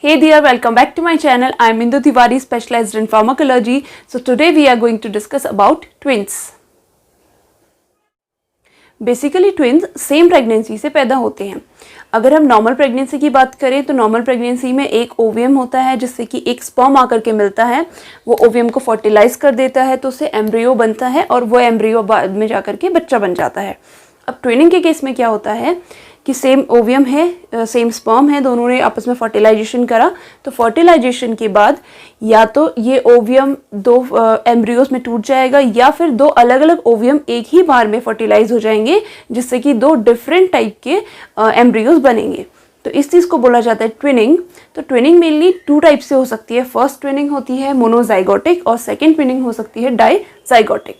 Hey dear, welcome back to my channel. I am Indu Tiwari, specialized in pharmacology. So today we are going to discuss about twins. Basically twins same pregnancy से पैदा होते हैं. अगर हम normal pregnancy की बात करें तो नॉर्मल प्रेगनेंसी में एक ओवियम होता है जिससे कि एक स्पर्म आकर के मिलता है. वो ओवियम को फर्टिलाइज कर देता है तो उससे एम्ब्रियो बनता है और वो एम्ब्रियो बाद में जाकर के बच्चा बन जाता है. अब ट्विनिंग के केस में क्या होता है कि सेम ओवियम है, सेम स्पर्म है, दोनों ने आपस में फर्टिलाइजेशन करा. तो फर्टिलाइजेशन के बाद या तो ये ओवियम दो एम्ब्रियोज में टूट जाएगा या फिर दो अलग अलग ओवियम एक ही बार में फर्टिलाइज हो जाएंगे जिससे कि दो डिफरेंट टाइप के एम्ब्रियोज बनेंगे. तो इस चीज़ को बोला जाता है ट्विनिंग. तो ट्विनिंग मेनली टू टाइप से हो सकती है. फर्स्ट ट्विनिंग होती है मोनोजाइगोटिक और सेकेंड ट्विनिंग हो सकती है डाईजाइगोटिक.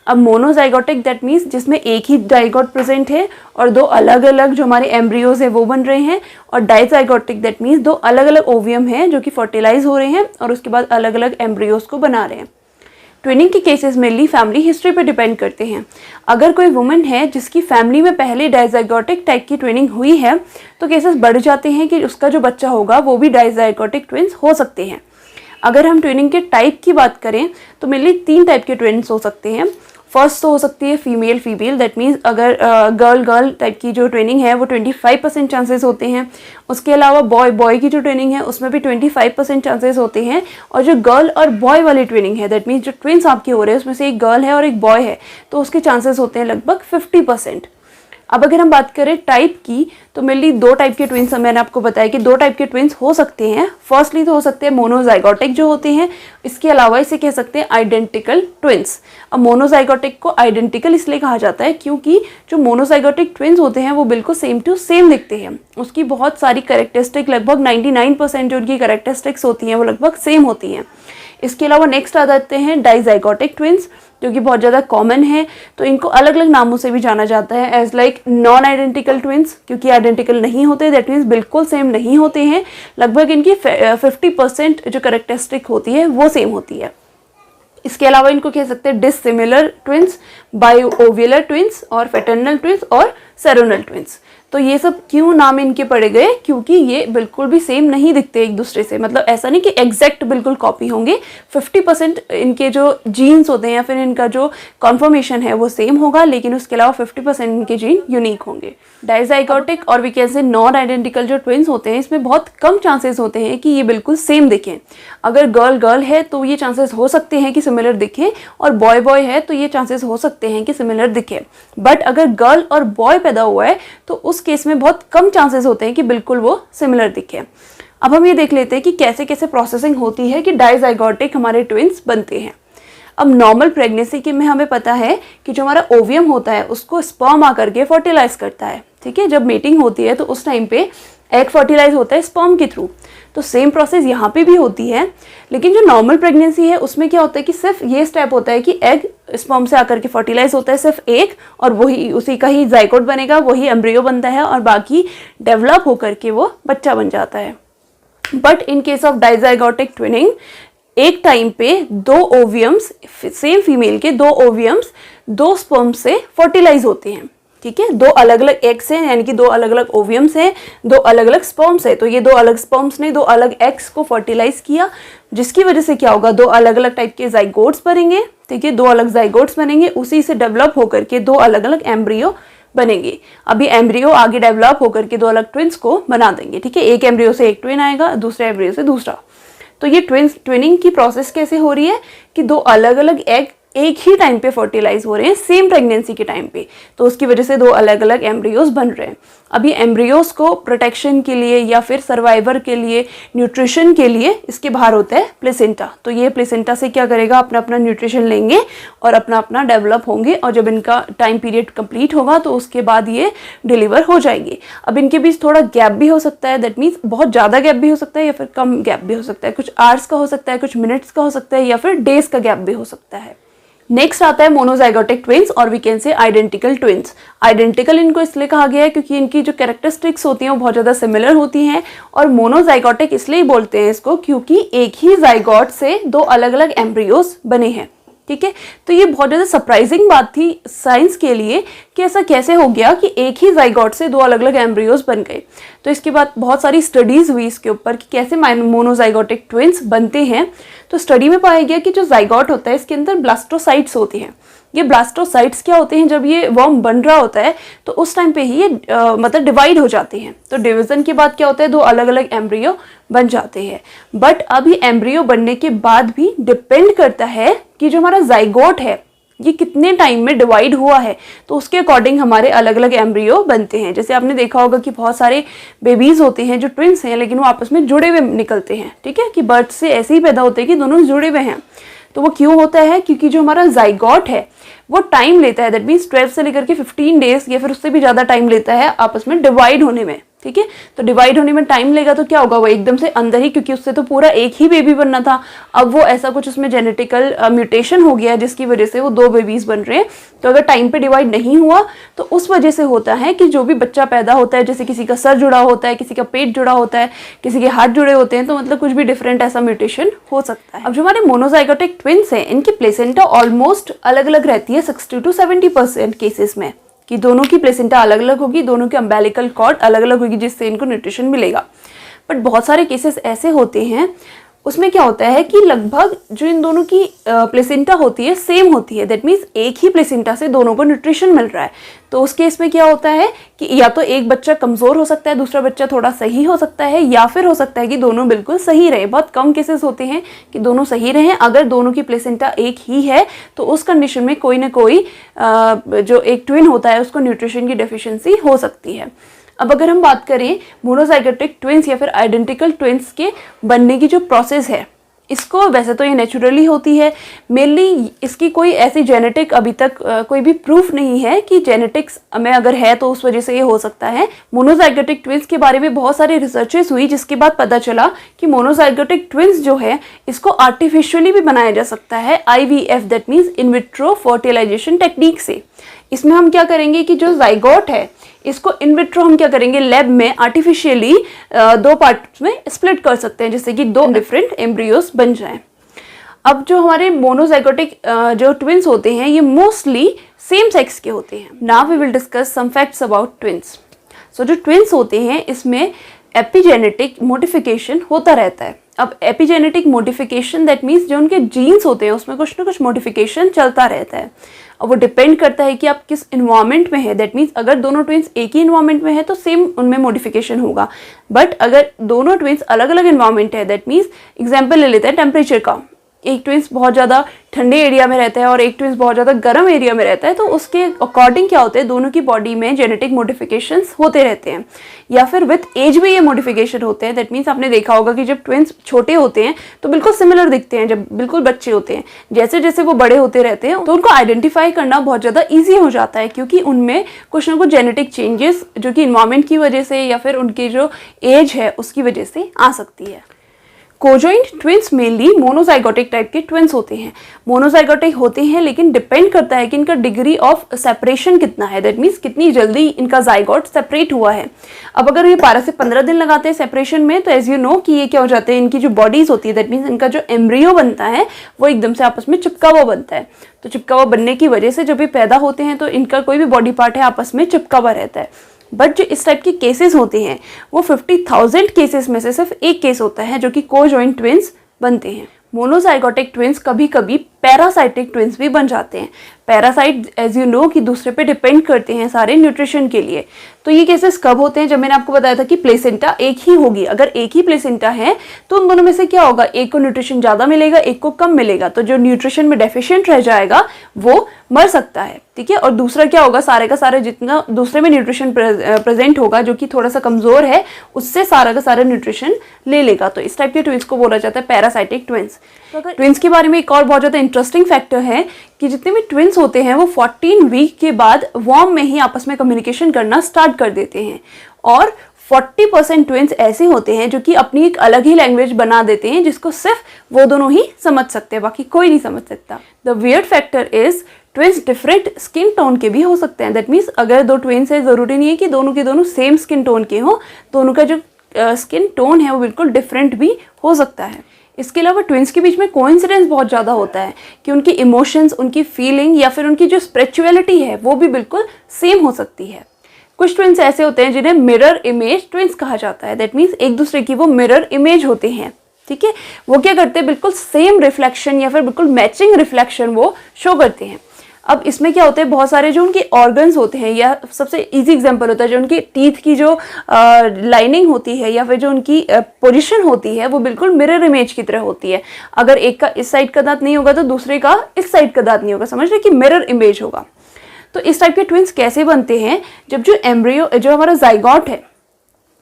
अब मोनोजाइगोटिक दैट मीन्स जिसमें एक ही जाइगोट प्रेजेंट है और दो अलग अलग जो हमारे एम्ब्रियोज है वो बन रहे हैं. और डाईजाइगोटिक दैट मीन्स दो अलग अलग ओवियम हैं जो कि फर्टिलाइज हो रहे हैं और उसके बाद अलग अलग एम्ब्रियोज को बना रहे हैं. ट्विनिंग के केसेस मेनली फैमिली हिस्ट्री पे डिपेंड करते हैं. अगर कोई वुमन है जिसकी फैमिली में पहले डाईजाइगोटिक टाइप की ट्विनिंग हुई है तो केसेस बढ़ जाते हैं कि उसका जो बच्चा होगा वो भी डाईजाइगोटिक ट्विन्स हो सकते हैं. अगर हम ट्विनिंग के टाइप की बात करें तो मेनली तीन टाइप के ट्विन्स हो सकते हैं. फर्स्ट तो हो सकती है फीमेल फीमेल दैट मीन्स अगर गर्ल गर्ल टाइप की जो ट्विनिंग है वो 25% चांसेस होते हैं. उसके अलावा बॉय बॉय की जो ट्विनिंग है उसमें भी 25% चांसेस होते हैं. और जो गर्ल और बॉय वाली ट्विनिंग है दैट मीन्स जो ट्विन्स आपके हो रहे हैं उसमें से एक गर्ल है और एक बॉय है तो उसके चांसेस होते हैं लगभग 50%. अब अगर हम बात करें टाइप की तो मेनली दो टाइप के ट्विन्स, मैंने आपको बताया कि दो टाइप के ट्विन्स हो सकते हैं. फर्स्टली तो हो सकते हैं मोनोजाइगोटिक जो होते हैं. इसके अलावा इसे कह सकते हैं आइडेंटिकल ट्विन्स. अब मोनोजाइगोटिक को आइडेंटिकल इसलिए कहा जाता है क्योंकि जो मोनोजाइगोटिक ट्विन्स होते हैं वो बिल्कुल सेम टू सेम दिखते हैं. उसकी बहुत सारी कैरेक्टरिस्टिक लगभग 99% जो उनकी कैरेक्टरिस्टिक्स होती हैं वो लगभग सेम होती हैं. इसके अलावा नेक्स्ट आ जाते हैं डाईजाइगोटिक ट्विन्स जो कि बहुत ज़्यादा कॉमन है. तो इनको अलग अलग नामों से भी जाना जाता है as like non identical twins क्योंकि आइडेंटिकल नहीं होते दैट मीन्स बिल्कुल सेम नहीं होते हैं. लगभग इनकी 50% जो कैरेक्टरिस्टिक होती है वो सेम होती है. इसके अलावा इनको कह सकते हैं डिसिमिलर ट्विन्स, बायोओव्यूलर ट्विन्स और पैटर्नल ट्विन्स और सेरोनल ट्विन्स. तो ये सब क्यों नाम इनके पड़े गए क्योंकि ये बिल्कुल भी सेम नहीं दिखते एक दूसरे से. मतलब ऐसा नहीं कि एग्जैक्ट बिल्कुल कॉपी होंगे. 50% इनके जो जीन्स होते हैं या फिर इनका जो कॉन्फर्मेशन है वो सेम होगा लेकिन उसके अलावा 50% इनके जीन यूनिक होंगे. डाईजाइगोटिक और we can say non identical जो ट्विन्स होते हैं इसमें बहुत कम चांसेस होते हैं कि ये बिल्कुल सेम दिखें. अगर गर्ल गर्ल है तो ये चांसेस हो सकते हैं कि सिमिलर दिखे और बॉय बॉय है तो ये चांसेस हो सकते हैं कि सिमिलर दिखे. बट अगर गर्ल और बॉय पैदा हुआ है तो उस केस में बहुत कम चांसेस होते हैं कि बिल्कुल वो सिमिलर दिखे. अब हम ये देख लेते हैं कि कैसे कैसे प्रोसेसिंग होती है कि डाईजाइगोटिक हमारे ट्विन्स बनते हैं. अब नॉर्मल प्रेगनेंसी के में हमें पता है कि जो हमारा ओवियम होता है उसको स्पर्म आकर के फर्टिलाइज करता है. ठीक है, जब मीटिंग होती है तो उस टाइम पे एग फर्टिलाइज होता है स्पर्म के थ्रू. तो सेम प्रोसेस यहाँ पे भी होती है. लेकिन जो नॉर्मल प्रेगनेंसी है उसमें क्या होता है कि सिर्फ ये स्टेप होता है कि एग स्पर्म से आकर के फर्टिलाइज होता है सिर्फ एक और वही उसी का ही जाइगोट बनेगा, वही एम्ब्रियो बनता है और बाकी डेवलप होकर के वो बच्चा बन जाता है. But in case of dizygotic twinning एक टाइम पे दो ओवियम्स, सेम फीमेल के दो ओवियम्स दो स्पर्म से फर्टिलाइज होते हैं. ठीक है, दो अलग अलग एग्स हैं यानी कि दो अलग अलग ओवियम्स हैं, दो अलग अलग स्पर्म्स है. तो ये दो अलग स्पर्म्स ने दो अलग एग्स को फर्टिलाइज किया जिसकी वजह से क्या होगा दो अलग अलग टाइप के जाइगोट्स बनेंगे. ठीक है, दो अलग जाइगोट्स बनेंगे, उसी से डेवलप होकर के दो अलग अलग एम्ब्रियो बनेंगे. अभी एम्ब्रियो आगे डेवलप होकर के दो अलग ट्विन्स को बना देंगे. ठीक है, एक एम्ब्रियो से एक ट्विन आएगा, दूसरे एम्ब्रियो से दूसरा. तो ये ट्विनिंग की प्रोसेस कैसे हो रही है कि दो अलग अलग एग एक ही टाइम पे फर्टिलाइज हो रहे हैं सेम प्रेगनेंसी के टाइम पे. तो उसकी वजह से दो अलग अलग एम्ब्रियोज बन रहे हैं. अभी एम्ब्रियोज को प्रोटेक्शन के लिए या फिर सर्वाइवर के लिए, न्यूट्रिशन के लिए इसके बाहर होता है प्लेसेंटा. तो ये प्लेसेंटा से क्या करेगा अपना अपना न्यूट्रिशन लेंगे और अपना अपना डेवलप होंगे और जब इनका टाइम पीरियड कंप्लीट होगा तो उसके बाद ये डिलीवर हो जाएंगे. अब इनके बीच थोड़ा गैप भी हो सकता है दैट मीन्स बहुत ज़्यादा गैप भी हो सकता है या फिर कम गैप भी हो सकता है. कुछ आवर्स का हो सकता है, कुछ मिनट्स का हो सकता है या फिर डेज का गैप भी हो सकता है. नेक्स्ट आता है मोनोजाइगोटिक ट्विन्स और we can say identical twins. Identical इनको इसलिए कहा गया है क्योंकि इनकी जो कैरेक्टरिस्टिक्स होती हैं वो बहुत ज़्यादा सिमिलर होती हैं. और मोनोजाइगोटिक इसलिए बोलते हैं इसको क्योंकि एक ही जाइगोट से दो अलग अलग एम्ब्रियोज बने हैं. ठीक है। तो ये बहुत ज़्यादा सरप्राइजिंग बात थी साइंस के लिए कि ऐसा कैसे हो गया कि एक ही जाइगोट से 2 अलग अलग एम्ब्रियोज बन गए। तो इसके बाद बहुत सारी स्टडीज़ हुई इसके ऊपर कि कैसे मोनोजाइगोटिक ट्विंस बनते हैं। तो स्टडी में पाया गया कि जो जाइगोट होता है इसके अंदर ब्लास्टोसाइट्स होती हैं। ये ब्लास्टोसाइट्स क्या होते हैं, जब ये वर्म बन रहा होता है तो उस टाइम पे ही ये मतलब डिवाइड हो जाते हैं। तो डिवीजन के बाद क्या होता है, 2 अलग अलग एम्ब्रियो बन जाते हैं। बट अभी एम्ब्रियो बनने के बाद भी डिपेंड करता है कि जो हमारा जाइगोट है ये कितने टाइम में डिवाइड हुआ है, तो उसके अकॉर्डिंग हमारे अलग अलग एम्ब्रियो बनते हैं। जैसे आपने देखा होगा कि बहुत सारे बेबीज होते हैं जो ट्विंस हैं लेकिन वो आपस में जुड़े हुए निकलते हैं, ठीक है, कि बर्थ से ऐसे ही पैदा होते हैं कि दोनों जुड़े हुए हैं। तो वो क्यों होता है, क्योंकि जो हमारा जाइगोट है वो टाइम लेता है, दैट मीन्स 12 से लेकर के 15 डेज या फिर उससे भी ज़्यादा टाइम लेता है आपस में डिवाइड होने में, ठीक है। तो डिवाइड होने में टाइम लेगा तो क्या होगा, वो एकदम से अंदर ही, क्योंकि उससे तो पूरा एक ही बेबी बनना था, अब वो ऐसा कुछ उसमें जेनेटिकल म्यूटेशन हो गया जिसकी वजह से वो 2 बेबीज बन रहे हैं। तो अगर टाइम पे डिवाइड नहीं हुआ तो उस वजह से होता है कि जो भी बच्चा पैदा होता है, जैसे किसी का सर जुड़ा होता है, किसी का पेट जुड़ा होता है, किसी के हाथ जुड़े होते हैं, तो मतलब कुछ भी डिफरेंट ऐसा म्यूटेशन हो सकता है। अब जो हमारे मोनोजाइगोटिक ट्विंस हैं इनकी प्लेसेंटा ऑलमोस्ट अलग अलग रहती है 60 to 70% केसेस में, कि दोनों की प्लेसेंटा अलग अलग होगी, दोनों के अम्बेलिकल कॉर्ड अलग अलग होगी जिससे इनको न्यूट्रिशन मिलेगा। बट बहुत सारे केसेस ऐसे होते हैं उसमें क्या होता है कि लगभग जो इन दोनों की प्लेसेंटा होती है सेम होती है, दैट मीन्स एक ही प्लेसेंटा से दोनों को न्यूट्रिशन मिल रहा है। तो उस केस में क्या होता है कि या तो एक बच्चा कमज़ोर हो सकता है, दूसरा बच्चा थोड़ा सही हो सकता है, या फिर हो सकता है कि दोनों बिल्कुल सही रहे। बहुत कम केसेस होते हैं कि दोनों सही रहें। अगर दोनों की प्लेसेंटा एक ही है तो उस कंडीशन में कोई ना कोई जो एक ट्विन होता है उसको न्यूट्रिशन की डेफिशिएंसी हो सकती है। अब अगर हम बात करें मोनोजाइगोटिक ट्विंस या फिर आइडेंटिकल ट्विंस के बनने की जो प्रोसेस है, इसको वैसे तो ये नेचुरली होती है, मेनली इसकी कोई ऐसी जेनेटिक अभी तक कोई भी प्रूफ नहीं है कि जेनेटिक्स में अगर है तो उस वजह से ये हो सकता है। मोनोजाइगोटिक ट्विंस के बारे में बहुत सारी रिसर्चेस हुई जिसके बाद पता चला कि मोनोजाइगोटिक ट्विंस जो है इसको आर्टिफिशियली भी बनाया जा सकता है, IVF, that means in vitro fertilisation technique से। इसमें हम क्या करेंगे कि जो जाइगोट है इसको इन विट्रो हम क्या करेंगे, लैब में आर्टिफिशियली 2 पार्ट्स में स्प्लिट कर सकते हैं जिससे कि 2 डिफरेंट एम्ब्रियोज बन जाएं। अब जो हमारे मोनोजाइगोटिक जो ट्विंस होते हैं ये मोस्टली सेम सेक्स के होते हैं। Now we will discuss some facts about twins. So जो ट्विंस होते हैं इसमें एपिजेनेटिक मॉडिफिकेशन होता रहता है। अब एपिजेनेटिक मॉडिफिकेशन दैट मीन्स जो उनके जीन्स होते हैं उसमें कुछ ना कुछ मॉडिफिकेशन चलता रहता है, और वो डिपेंड करता है कि आप किस इन्वायरमेंट में है। दैट मीन्स अगर दोनों ट्विंस एक ही इन्वायरमेंट में है तो सेम उनमें मॉडिफिकेशन होगा, बट अगर दोनों ट्विंस अलग अलग इन्वायरमेंट है, दैट मीन्स एग्जाम्पल ले लेते हैं टेम्परेचर का, एक ट्विंस बहुत ज़्यादा ठंडे एरिया में रहता है और एक ट्विंस बहुत ज़्यादा गर्म एरिया में रहता है, तो उसके अकॉर्डिंग क्या होते हैं, दोनों की बॉडी में जेनेटिक मॉडिफिकेशंस होते रहते हैं, या फिर विथ एज भी ये मॉडिफिकेशन होते हैं। दैट मीन्स आपने देखा होगा कि जब ट्विंस छोटे होते हैं तो बिल्कुल सिमिलर दिखते हैं जब बिल्कुल बच्चे होते हैं, जैसे जैसे वो बड़े होते रहते हैं तो उनको आइडेंटिफाई करना बहुत ज़्यादा ईजी हो जाता है, क्योंकि उनमें कुछ ना कुछ जेनेटिक चेंजेस जो कि इन्वायरमेंट की वजह से या फिर उनकी जो एज है उसकी वजह से आ सकती है। कोजॉइंट ट्विंस मेनली मोनोजाइगोटिक टाइप के ट्विंस होते हैं। मोनोजाइगोटिक होते हैं लेकिन डिपेंड करता है कि इनका डिग्री ऑफ सेपरेशन कितना है, दैट मीन्स कितनी जल्दी इनका जाइगोट सेपरेट हुआ है। अब अगर ये 12 से 15 दिन लगाते हैं सेपरेशन में तो एज यू नो कि ये क्या हो जाते हैं, इनकी जो बॉडीज होती है दैट मीन्स इनका जो एम्ब्रियो बनता है वो एकदम से आपस में चिपका हुआ बनता है। तो चिपका हुआ बनने की वजह से जब ये पैदा होते हैं तो इनका कोई भी बॉडी पार्ट है आपस में चिपका हुआ रहता है। बट जो इस टाइप के केसेस होते हैं वो 50,000 केसेस में से सिर्फ एक केस होता है जो कि कोजॉइंट ट्विंस बनते हैं। मोनोजाइगोटिक ट्विंस कभी कभी पैरासाइटिक ट्विंस भी बन जाते हैं। पैरासाइट एज यू नो कि दूसरे पे डिपेंड करते हैं सारे न्यूट्रिशन के लिए। तो ये केसेस कब होते हैं, जब मैंने आपको बताया था कि प्लेसेंटा एक ही होगी, अगर एक ही प्लेसेंटा है तो उन दोनों में से क्या होगा, एक को न्यूट्रिशन ज़्यादा मिलेगा, एक को कम मिलेगा, तो जो न्यूट्रिशन में डेफिशिएंट रह जाएगा वो मर सकता है, ठीक है। और दूसरा क्या होगा, सारे का सारा जितना दूसरे में न्यूट्रिशन प्रेजेंट होगा जो कि थोड़ा सा कमजोर है उससे सारा का सारा न्यूट्रिशन ले लेगा। तो इस टाइप के ट्विंस को बोला जाता है पैरासाइटिक ट्विंस। तो अगर ट्विंस के बारे में एक और बहुत ज़्यादा इंटरेस्टिंग फैक्टर है कि जितने भी ट्विंस होते हैं वो 14 वीक के बाद वॉर्म में ही आपस में कम्युनिकेशन करना स्टार्ट कर देते हैं, और 40% ट्विंस ऐसे होते हैं जो कि अपनी एक अलग ही लैंग्वेज बना देते हैं जिसको सिर्फ वो दोनों ही समझ सकते हैं, बाकी कोई नहीं समझ सकता। The weird factor is twins different skin tone के भी हो सकते हैं। दैट मीन्स अगर 2 ट्विंस है ज़रूरी नहीं है कि दोनों के दोनों सेम स्किन टोन के हों, दोनों का जो स्किन टोन है वो बिल्कुल डिफरेंट भी हो सकता है। इसके अलावा ट्विंस के बीच में कोइंसिडेंस बहुत ज़्यादा होता है कि उनकी इमोशंस, उनकी फीलिंग या फिर उनकी जो स्पिरिचुअलिटी है वो भी बिल्कुल सेम हो सकती है। कुछ ट्विंस ऐसे होते हैं जिन्हें मिरर इमेज ट्विंस कहा जाता है। दैट मीन्स एक दूसरे की वो मिरर इमेज होते हैं, ठीक है। वो क्या करते हैं, बिल्कुल सेम रिफ्लेक्शन या फिर बिल्कुल मैचिंग रिफ्लेक्शन वो शो करते हैं। अब इसमें क्या होता है, बहुत सारे जो उनके ऑर्गन्स होते हैं, या सबसे इजी एग्जांपल होता है जो उनकी टीथ की जो लाइनिंग होती है या फिर जो उनकी पोजीशन होती है वो बिल्कुल मिरर इमेज की तरह होती है। अगर एक का इस साइड का दांत नहीं होगा तो दूसरे का इस साइड का दांत नहीं होगा, समझ रहे कि मिरर इमेज होगा। तो इस टाइप के ट्विंस कैसे बनते हैं, जब जो एम्ब्रियो, जो हमारा जाइगोट है,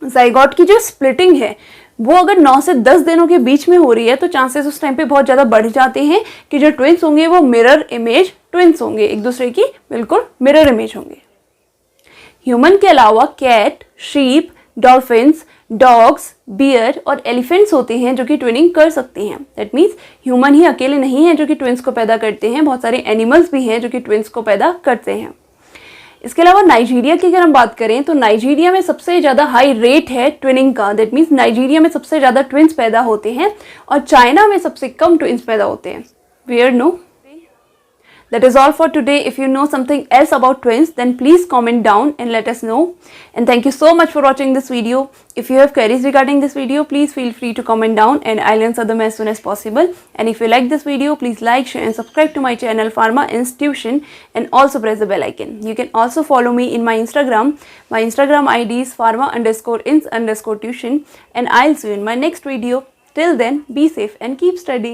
जाइगोट की जो स्प्लिटिंग है वो अगर 9 से 10 दिनों के बीच में हो रही है तो चांसेस उस टाइम पे बहुत ज़्यादा बढ़ जाते हैं कि जो ट्विंस होंगे वो मिरर इमेज ट्विंस होंगे, एक दूसरे की बिल्कुल मिरर इमेज होंगे। ह्यूमन के अलावा cat, sheep, dolphins, dogs, bear और एलिफेंट्स होते हैं जो कि ट्विनिंग कर सकते हैं। दैट मीन्स ह्यूमन ही अकेले नहीं है जो कि ट्विंस को पैदा करते हैं, बहुत सारे एनिमल्स भी हैं जो कि ट्विंस को पैदा करते हैं। इसके अलावा नाइजीरिया की अगर हम बात करें तो नाइजीरिया में सबसे ज़्यादा हाई रेट है ट्विनिंग का। दैट मीन्स नाइजीरिया में सबसे ज़्यादा ट्विंस पैदा होते हैं और चाइना में सबसे कम ट्विंस पैदा होते हैं। Weird, no? That is all for today. If you know something else about twins, then please comment down and let us know. And thank you so much for watching this video. If you have queries regarding this video, please feel free to comment down and I'll answer them as soon as possible. And if you like this video, please like, share and subscribe to my channel Pharma Institution and also press the bell icon. You can also follow me in my Instagram. My Instagram ID is pharma_ins_tuition and I'll see you in my next video. Till then, be safe and keep studying.